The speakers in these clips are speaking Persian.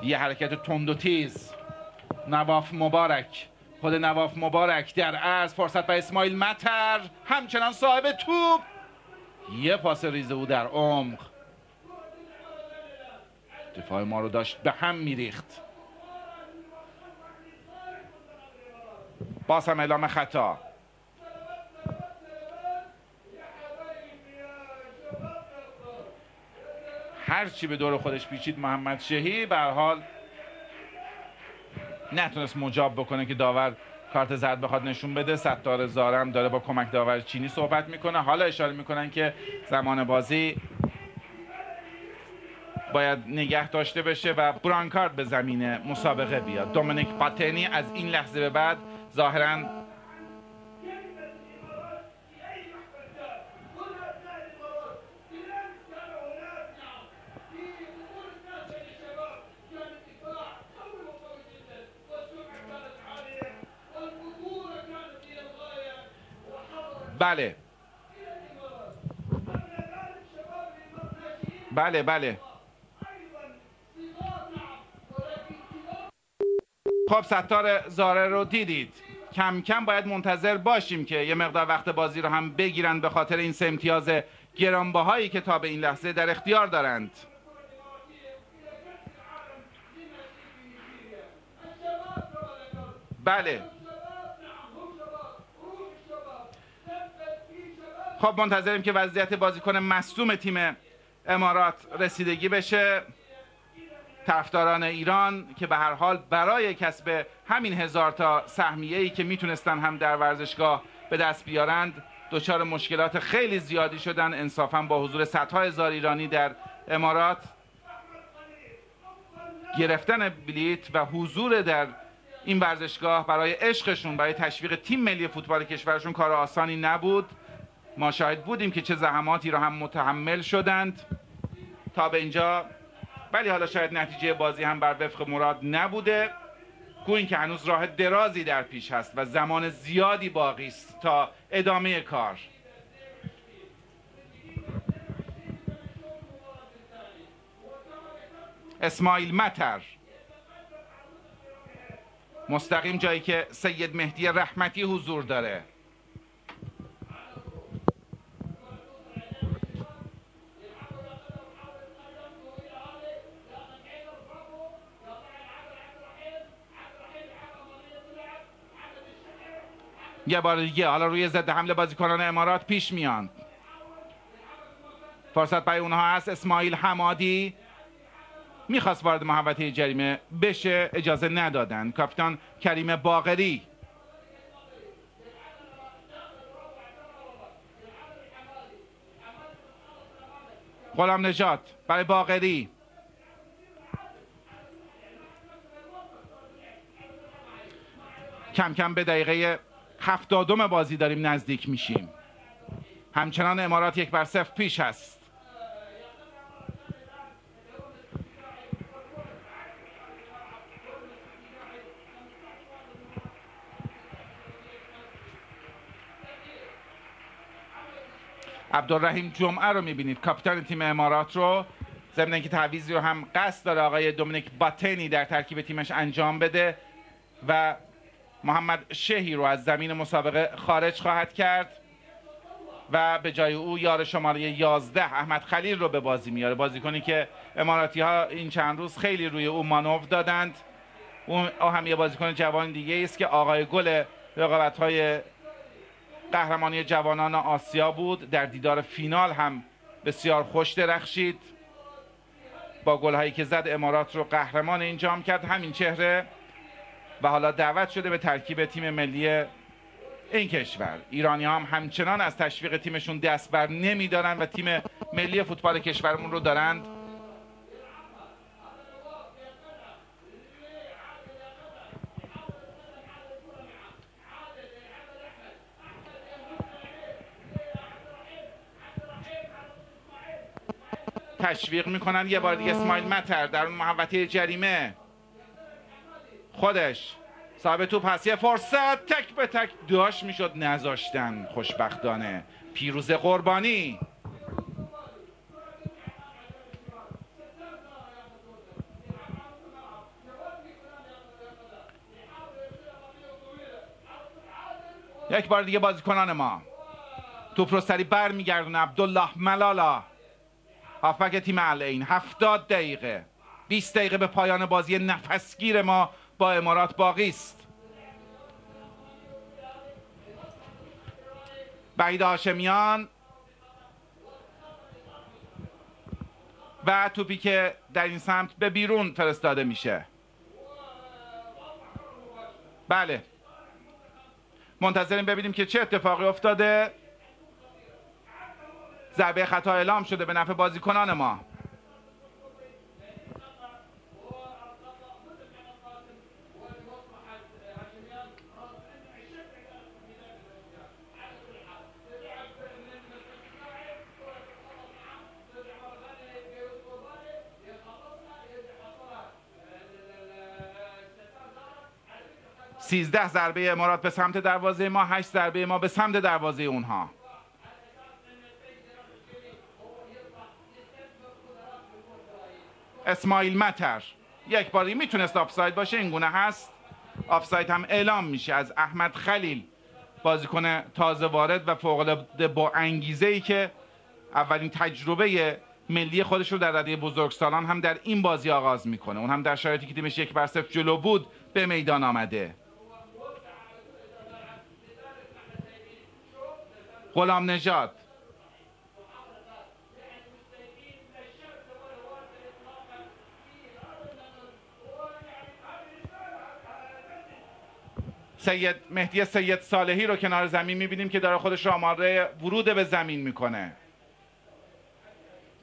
یه حرکت تند و تیز. نواف مبارک، خود نواف مبارک در عرض، فرصت برای اسماعیل مطر، همچنان صاحب توپ. یه پاس ریز او در عمق. دفاع ما رو داشت به هم میریخت. باز هم اعلام خطا. هرچی به دور خودش پیچید محمد شهی به هر حال نتونست مجاب بکنه که داور کارت زرد بخواد نشون بده. ستار زارم داره با کمک داور چینی صحبت میکنه. حالا اشاره میکنن که زمان بازی باید نگه داشته بشه و برانکارد به زمین مسابقه بیاد. دومینیک باتنی از این لحظه به بعد ظاهراً بله خب ستار زاره رو دیدید. کم کم باید منتظر باشیم که یه مقدار وقت بازی رو هم بگیرن به خاطر این 3 امتیاز گرانبهایی که تا به این لحظه در اختیار دارند. بله خب منتظریم که وضعیت بازیکن مصدوم تیم امارات رسیدگی بشه. طرفداران ایران که به هر حال برای کسب همین 1000 تا سهمیه‌ای که میتونستن هم در ورزشگاه به دست بیارند دچار مشکلات خیلی زیادی شدن. انصافاً با حضور صدها هزار ایرانی در امارات گرفتن بلیت و حضور در این ورزشگاه برای عشقشون، برای تشویق تیم ملی فوتبال کشورشون کار آسانی نبود. ما شاهد بودیم که چه زحماتی رو هم متحمل شدند تا به اینجا، ولی حالا شاید نتیجه بازی هم بر وفق مراد نبوده. گویین که هنوز راه درازی در پیش هست و زمان زیادی باقی است تا ادامه کار. اسماعیل مطر مستقیم جایی که سید مهدی رحمتی حضور داره. یه بار دیگه حالا روی ضد حمله بازیکنان امارات پیش میان. فرصت برای اونها هست. اسماعیل حمادی میخواست وارد محوطه جریمه بشه، اجازه ندادن. کاپیتان کریم باقری غلام نجات برای باقری. کم کم به دقیقه 70 بازی داریم نزدیک میشیم. همچنان امارات 1-0 پیش هست. عبدالرحیم جمعه رو میبینید، کاپیتان تیم امارات رو، ضمن اینکه تعویضی رو هم قصد داره آقای دومینیک باتنی در ترکیب تیمش انجام بده و محمد شهی رو از زمین مسابقه خارج خواهد کرد و به جای او یار شماره 11 احمد خلیل رو به بازی میاره. بازیکنی که اماراتی ها این چند روز خیلی روی او مانور دادند. او هم یه بازیکن جوان دیگه است که آقای گل رقابت‌های قهرمانی جوانان آسیا بود. در دیدار فینال هم بسیار خوش درخشید. با گل‌هایی که زد امارات رو قهرمان این جام کرد. همین چهره و حالا دعوت شده به ترکیب تیم ملی این کشور. ایرانی هم همچنان از تشویق تیمشون دست بر نمی‌دارن و تیم ملی فوتبال کشورمون رو دارند تشویق میکنن. یه بار دیگه اسماعیل مطر در اون محوطه جریمه، خودش صاحب توپ هست. یه فرصت تک به تک داشت میشد نذاشتن. خوشبختانه پیروز قربانی یک بار دیگه بازیکنان ما توپ رو سری بر میگردونه عبدالله ملالا، هافبک تیم العین. 70 دقیقه 20 دقیقه به پایان بازی نفسگیر ما با امارات باقی است. وحید هاشمیان و توپی که در این سمت به بیرون فرستاده میشه. بله، منتظریم ببینیم که چه اتفاقی افتاده. ضربه خطا اعلام شده به نفع بازیکنان ما. « 13 ضربه امارات به سمت دروازه ما، 8 ضربه ما به سمت دروازه اونها. اسماعیل مطر یک باری میتونست آفساید باشه، این گونه هست. آفساید هم اعلام میشه از احمد خلیل، بازیکن تازه وارد و فوق‌العاده با انگیزه‌ای که اولین تجربه ملی خودش رو در رده بزرگسالان هم در این بازی آغاز میکنه، اون هم در شرایطی که تیمش 1-0 جلو بود به میدان آمده. غلام نژاد سید مهدی سید صالحی رو کنار زمین میبینیم که داره خودش رو آماده ورود به زمین میکنه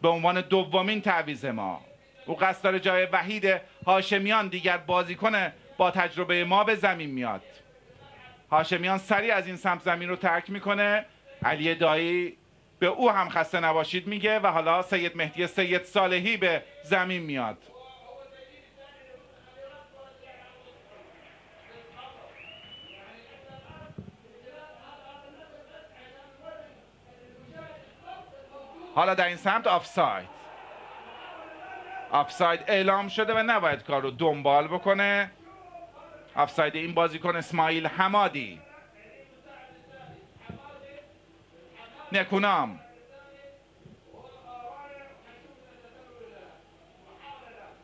به عنوان دومین تعویض ما. او قصد داره جای وحید هاشمیان، دیگر بازیکن با تجربه ما، به زمین میاد. هاشمیان سریع از این سمت زمین رو ترک میکنه. علی دایی به او هم خسته نباشید میگه و حالا سید مهدی سید صالحی به زمین میاد. حالا در این سمت آفساید اعلام شده و نباید کار رو دنبال بکنه. آفساید این بازیکن اسماعیل حمادی. نکونام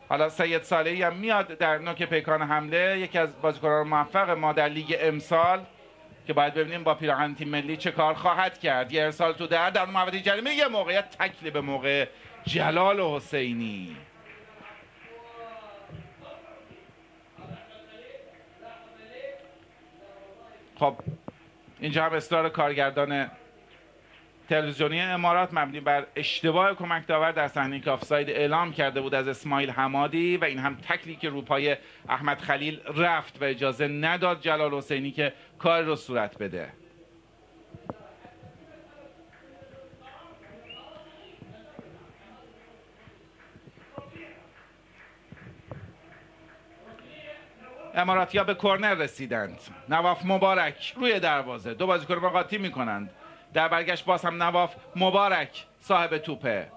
حالا سید صالحی هم میاد در نوک پیکان حمله، یکی از بازیکنان موفق ما در لیگ امسال که باید ببینیم با پیراهن تیم ملی چه کار خواهد کرد. یه ارسال تو در محوطه جریمه، یه موقعیت تکل به موقع جلال حسینی. خب اینجا هم اصرار کارگردان تلویزیونی امارات مبنی بر اشتباه کمک داور در صحنه که آفساید اعلام کرده بود از اسماعیل حمادی و این هم تکلی که رو پای احمد خلیل رفت و اجازه نداد جلال حسینی که کار رو صورت بده. اماراتی‌ها به کرنر رسیدند. نواف مبارک روی دروازه، دو بازیکن رو قاطی می‌کنند. در برگشت باز هم نواف مبارک صاحب توپه.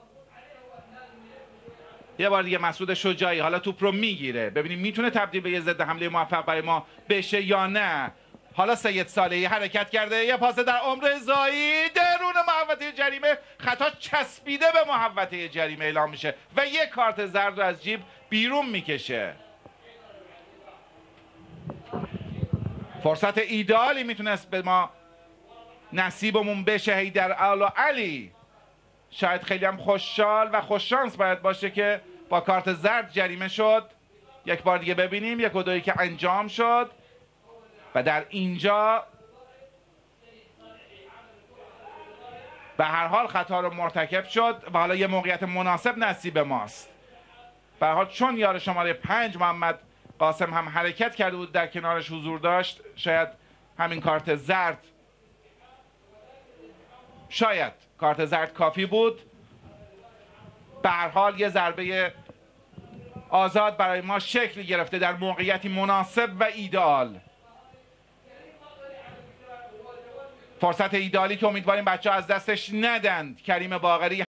یه بار دیگه مسعود شجاعی حالا توپ رو میگیره، ببینیم میتونه تبدیل به یه ضد حمله موفق برای ما بشه یا نه. حالا سید صالحی حرکت کرده، یه پاس در عمر زایی درون محوطه جریمه، خطا چسبیده به محوطه جریمه اعلام میشه و یه کارت زرد رو از جیب بیرون میکشه. فرصت ایدئالی میتونست به ما نصیبمون بشه. حیدرعلی علی شاید خیلی هم خوشحال و خوششانس باید باشه که با کارت زرد جریمه شد. یک بار دیگه ببینیم 1-2 که انجام شد و در اینجا به هر حال خطا رو مرتکب شد و حالا یه موقعیت مناسب نصیب ماست. به هر حال چون یار شماره 5 محمد قاسم هم حرکت کرده بود، در کنارش حضور داشت، شاید همین کارت زرد، شاید کارت زرد کافی بود. به هر حال یه ضربه آزاد برای ما شکل گرفته در موقعیتی مناسب و ایدئال. فرصت ایدئالی که امیدواریم بچه‌ها از دستش ندند. کریم باقری